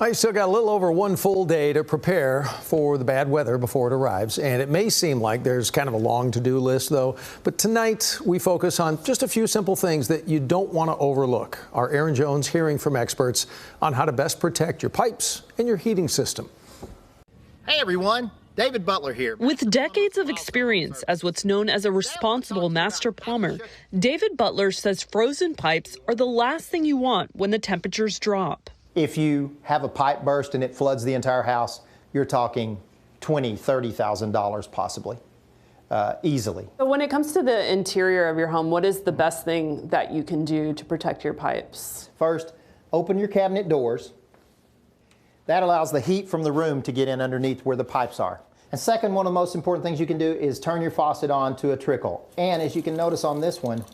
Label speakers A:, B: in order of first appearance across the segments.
A: I still got a little over one full day to prepare for the bad weather before it arrives, and it may seem like there's kind of a long to-do list, though. But tonight, we focus on just a few simple things that you don't want to overlook. Our Aaron Jones hearing from experts on how to best protect your pipes and your heating system.
B: Hey, everyone. David Butler here.
C: With decades of experience as what's known as a responsible master plumber, David Butler says frozen pipes are the last thing you want when the temperatures drop.
B: If you have a pipe burst and it floods the entire house, you're talking $20,000, $30,000 possibly, easily.
D: So when it comes to the interior of your home, what is the best thing that you can do to protect your pipes?
B: First, open your cabinet doors. That allows the heat from the room to get in underneath where the pipes are. And second, one of the most important things you can do is turn your faucet on to a trickle. And as you can notice on this one,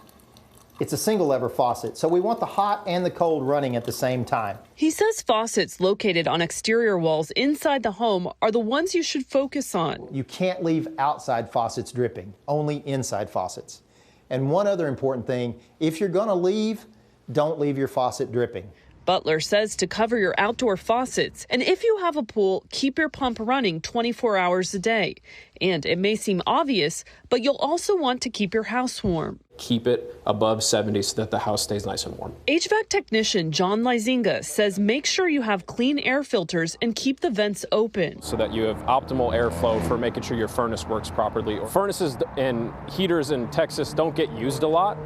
B: it's a single lever faucet, so we want the hot and the cold running at the same time.
C: He says faucets located on exterior walls inside the home are the ones you should focus on.
B: You can't leave outside faucets dripping, only inside faucets. And one other important thing, if you're going to leave, don't leave your faucet dripping.
C: Butler says to cover your outdoor faucets, and if you have a pool, keep your pump running 24 hours a day. And it may seem obvious, but you'll also want to keep your house warm.
E: Keep it above 70 so that the house stays nice and warm.
C: HVAC technician John Lysinga says make sure you have clean air filters and keep the vents open.
E: So that you have optimal airflow for making sure your furnace works properly. Furnaces and heaters in Texas don't get used a lot.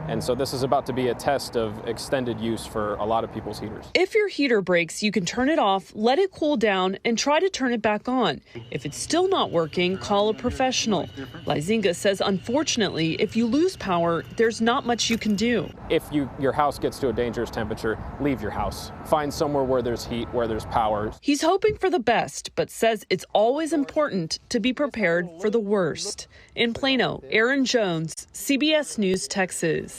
E: And so this is about to be a test of extended use for a lot of people's heaters.
C: If your heater breaks, you can turn it off, let it cool down, and try to turn it back on. If it's still not working, call a professional. Lysinga says, unfortunately, if you lose power, there's not much you can do.
E: If your house gets to a dangerous temperature, leave your house. Find somewhere where there's heat, where there's power.
C: He's hoping for the best, but says it's always important to be prepared for the worst. In Plano, Aaron Jones, CBS News, Texas.